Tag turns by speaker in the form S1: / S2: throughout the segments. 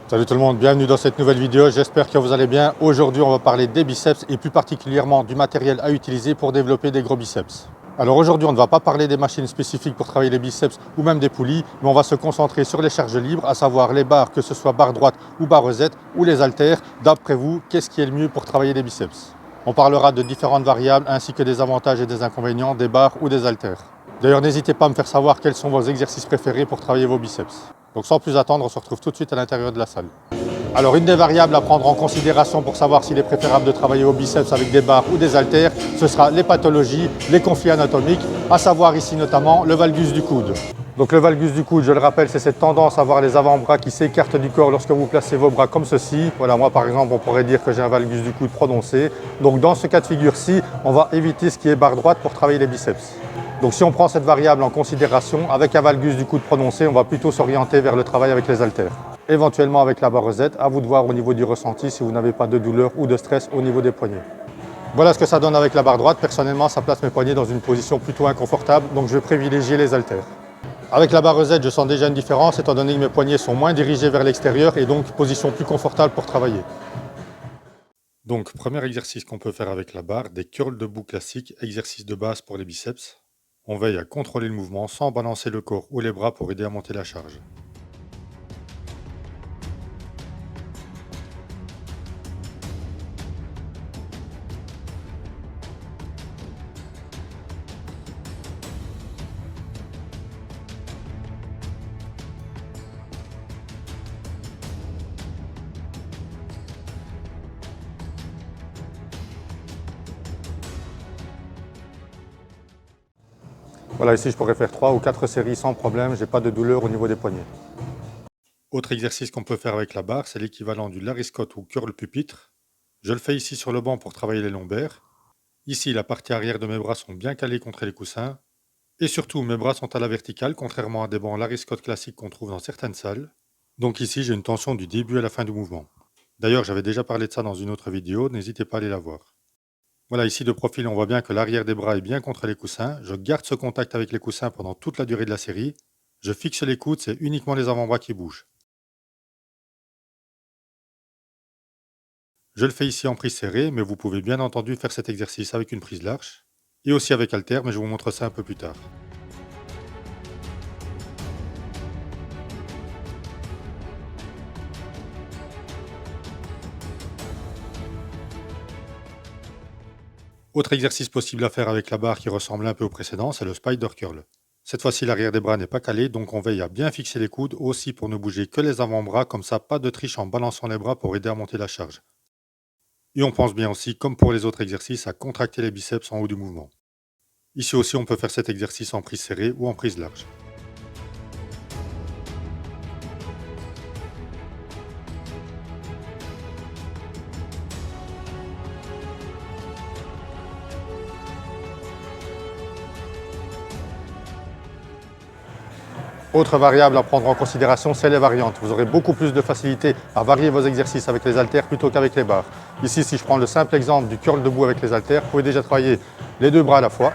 S1: Salut tout le monde, bienvenue dans cette nouvelle vidéo, j'espère que vous allez bien. Aujourd'hui on va parler des biceps et plus particulièrement du matériel à utiliser pour développer des gros biceps. Alors aujourd'hui on ne va pas parler des machines spécifiques pour travailler les biceps ou même des poulies, mais on va se concentrer sur les charges libres, à savoir les barres, que ce soit barre droite ou barre recette ou les haltères. D'après vous, qu'est-ce qui est le mieux pour travailler les biceps? On parlera de différentes variables ainsi que des avantages et des inconvénients des barres ou des haltères. D'ailleurs n'hésitez pas à me faire savoir quels sont vos exercices préférés pour travailler vos biceps. Donc sans plus attendre, on se retrouve tout de suite à l'intérieur de la salle. Alors une des variables à prendre en considération pour savoir s'il est préférable de travailler au biceps avec des barres ou des haltères, ce sera les pathologies, les conflits anatomiques, à savoir ici notamment le valgus du coude. Donc le valgus du coude, je le rappelle, c'est cette tendance à avoir les avant-bras qui s'écartent du corps lorsque vous placez vos bras comme ceci. Voilà, moi par exemple, on pourrait dire que j'ai un valgus du coude prononcé. Donc dans ce cas de figure-ci, on va éviter ce qui est barre droite pour travailler les biceps. Donc si on prend cette variable en considération, avec un valgus du coude prononcé, on va plutôt s'orienter vers le travail avec les haltères. Éventuellement avec la barre recette, à vous de voir au niveau du ressenti si vous n'avez pas de douleur ou de stress au niveau des poignets. Voilà ce que ça donne avec la barre droite. Personnellement, ça place mes poignets dans une position plutôt inconfortable, donc je vais privilégier les haltères. Avec la barre recette, je sens déjà une différence étant donné que mes poignets sont moins dirigés vers l'extérieur et donc position plus confortable pour travailler. Donc, premier exercice qu'on peut faire avec la barre, des curls debout classiques, exercice de base pour les biceps. On veille à contrôler le mouvement sans balancer le corps ou les bras pour aider à monter la charge. Voilà, ici je pourrais faire 3 ou 4 séries sans problème, j'ai pas de douleur au niveau des poignets. Autre exercice qu'on peut faire avec la barre, c'est l'équivalent du Larry Scott ou curl pupitre. Je le fais ici sur le banc pour travailler les lombaires. Ici, la partie arrière de mes bras sont bien calés contre les coussins. Et surtout, mes bras sont à la verticale, contrairement à des bancs Larry Scott classiques qu'on trouve dans certaines salles. Donc ici, j'ai une tension du début à la fin du mouvement. D'ailleurs, j'avais déjà parlé de ça dans une autre vidéo, n'hésitez pas à aller la voir. Voilà, ici de profil, on voit bien que l'arrière des bras est bien contre les coussins. Je garde ce contact avec les coussins pendant toute la durée de la série. Je fixe les coudes, c'est uniquement les avant-bras qui bougent. Je le fais ici en prise serrée, mais vous pouvez bien entendu faire cet exercice avec une prise large. Et aussi avec haltère, mais je vous montre ça un peu plus tard. Autre exercice possible à faire avec la barre qui ressemble un peu au précédent, c'est le spider curl. Cette fois-ci, l'arrière des bras n'est pas calé, donc on veille à bien fixer les coudes aussi pour ne bouger que les avant-bras, comme ça, pas de triche en balançant les bras pour aider à monter la charge. Et on pense bien aussi, comme pour les autres exercices, à contracter les biceps en haut du mouvement. Ici aussi, on peut faire cet exercice en prise serrée ou en prise large. Autre variable à prendre en considération, c'est les variantes. Vous aurez beaucoup plus de facilité à varier vos exercices avec les haltères plutôt qu'avec les barres. Ici, si je prends le simple exemple du curl debout avec les haltères, vous pouvez déjà travailler les deux bras à la fois.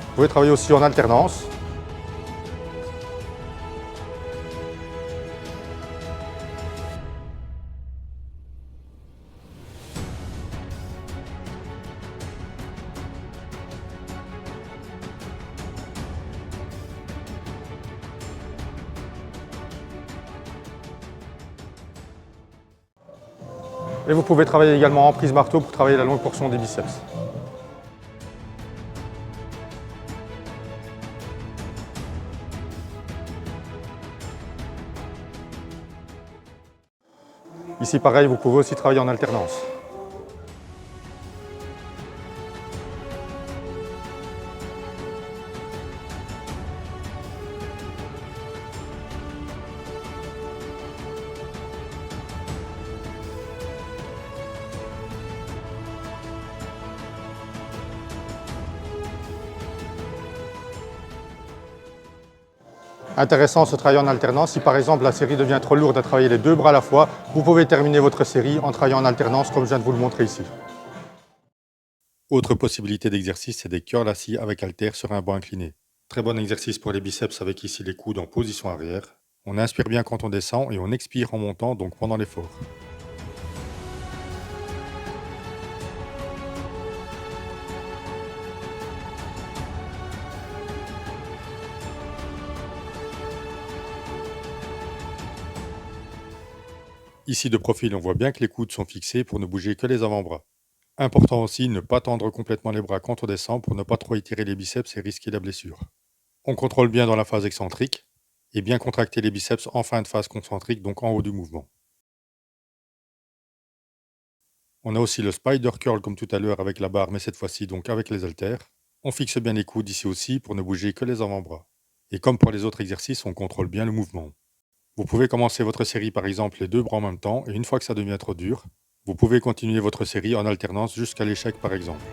S1: Vous pouvez travailler aussi en alternance. Et vous pouvez travailler également en prise marteau pour travailler la longue portion des biceps. Ici pareil, vous pouvez aussi travailler en alternance. Intéressant ce travail en alternance. Si par exemple la série devient trop lourde à travailler les deux bras à la fois, vous pouvez terminer votre série en travaillant en alternance comme je viens de vous le montrer ici. Autre possibilité d'exercice, c'est des curls assis avec haltères sur un banc incliné. Très bon exercice pour les biceps avec ici les coudes en position arrière. On inspire bien quand on descend et on expire en montant, donc pendant l'effort. Ici de profil, on voit bien que les coudes sont fixés pour ne bouger que les avant-bras. Important aussi, ne pas tendre complètement les bras quand on descend pour ne pas trop étirer les biceps et risquer la blessure. On contrôle bien dans la phase excentrique et bien contracter les biceps en fin de phase concentrique, donc en haut du mouvement. On a aussi le spider curl comme tout à l'heure avec la barre, mais cette fois-ci donc avec les haltères. On fixe bien les coudes ici aussi pour ne bouger que les avant-bras. Et comme pour les autres exercices, on contrôle bien le mouvement. Vous pouvez commencer votre série par exemple les deux bras en même temps, et une fois que ça devient trop dur, vous pouvez continuer votre série en alternance jusqu'à l'échec par exemple.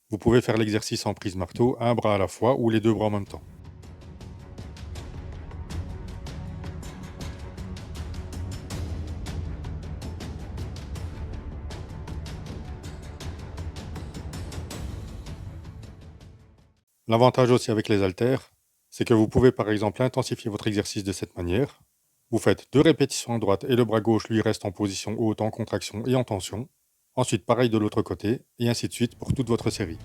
S1: Vous pouvez faire l'exercice en prise marteau, un bras à la fois ou les deux bras en même temps. L'avantage aussi avec les haltères, c'est que vous pouvez par exemple intensifier votre exercice de cette manière. Vous faites 2 répétitions à droite et le bras gauche lui reste en position haute, en contraction et en tension. Ensuite pareil de l'autre côté et ainsi de suite pour toute votre série.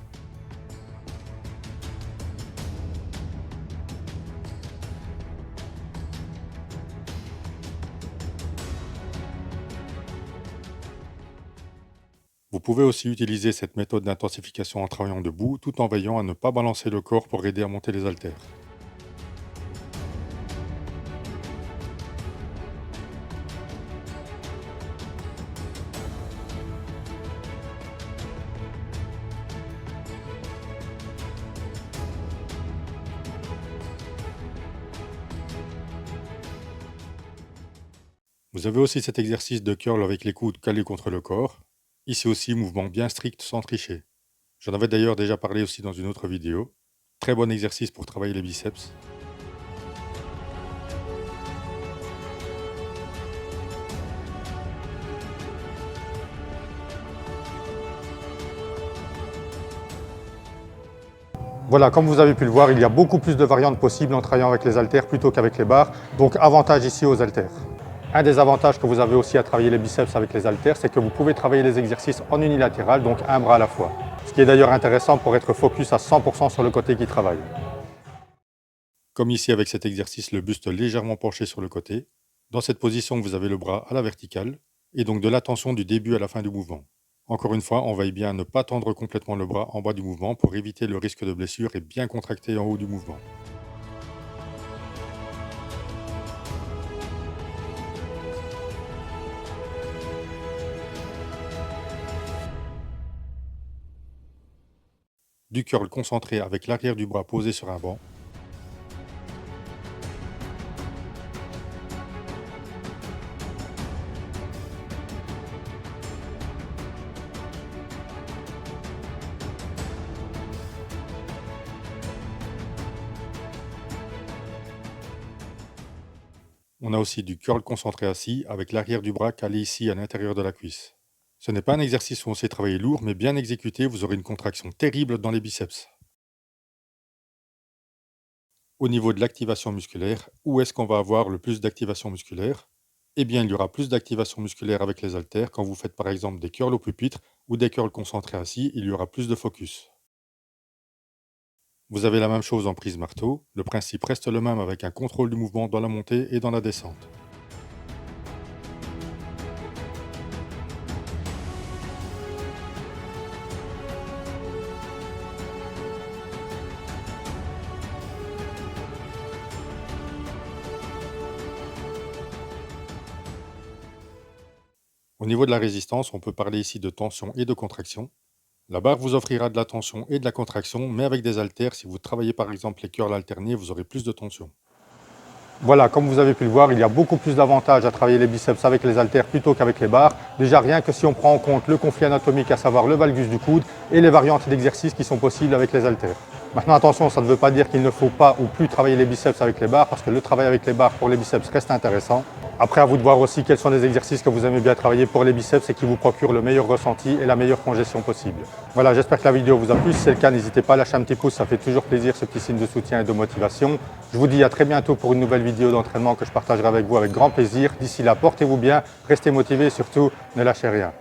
S1: Vous pouvez aussi utiliser cette méthode d'intensification en travaillant debout tout en veillant à ne pas balancer le corps pour aider à monter les haltères. Vous avez aussi cet exercice de curl avec les coudes calés contre le corps. Ici aussi, mouvement bien strict sans tricher. J'en avais d'ailleurs déjà parlé aussi dans une autre vidéo. Très bon exercice pour travailler les biceps. Voilà, comme vous avez pu le voir, il y a beaucoup plus de variantes possibles en travaillant avec les haltères plutôt qu'avec les barres. Donc avantage ici aux haltères. Un des avantages que vous avez aussi à travailler les biceps avec les haltères, c'est que vous pouvez travailler les exercices en unilatéral, donc un bras à la fois. Ce qui est d'ailleurs intéressant pour être focus à 100% sur le côté qui travaille. Comme ici avec cet exercice, le buste légèrement penché sur le côté. Dans cette position, vous avez le bras à la verticale et donc de la tension du début à la fin du mouvement. Encore une fois, on veille bien à ne pas tendre complètement le bras en bas du mouvement pour éviter le risque de blessure et bien contracter en haut du mouvement. Du curl concentré avec l'arrière du bras posé sur un banc. On a aussi du curl concentré assis avec l'arrière du bras calé ici à l'intérieur de la cuisse. Ce n'est pas un exercice où on sait travailler lourd, mais bien exécuté, vous aurez une contraction terrible dans les biceps. Au niveau de l'activation musculaire, où est-ce qu'on va avoir le plus d'activation musculaire? Eh bien, il y aura plus d'activation musculaire avec les haltères. Quand vous faites par exemple des curls au pupitre ou des curls concentrés assis, il y aura plus de focus. Vous avez la même chose en prise marteau. Le principe reste le même avec un contrôle du mouvement dans la montée et dans la descente. Au niveau de la résistance, on peut parler ici de tension et de contraction. La barre vous offrira de la tension et de la contraction, mais avec des haltères, si vous travaillez par exemple les curls alternés, vous aurez plus de tension. Voilà, comme vous avez pu le voir, il y a beaucoup plus d'avantages à travailler les biceps avec les haltères plutôt qu'avec les barres. Déjà rien que si on prend en compte le conflit anatomique, à savoir le valgus du coude, et les variantes d'exercices qui sont possibles avec les haltères. Maintenant attention, ça ne veut pas dire qu'il ne faut pas ou plus travailler les biceps avec les barres, parce que le travail avec les barres pour les biceps reste intéressant. Après, à vous de voir aussi quels sont les exercices que vous aimez bien travailler pour les biceps et qui vous procurent le meilleur ressenti et la meilleure congestion possible. Voilà, j'espère que la vidéo vous a plu. Si c'est le cas, n'hésitez pas à lâcher un petit pouce, ça fait toujours plaisir, ce petit signe de soutien et de motivation. Je vous dis à très bientôt pour une nouvelle vidéo d'entraînement que je partagerai avec vous avec grand plaisir. D'ici là, portez-vous bien, restez motivés et surtout, ne lâchez rien.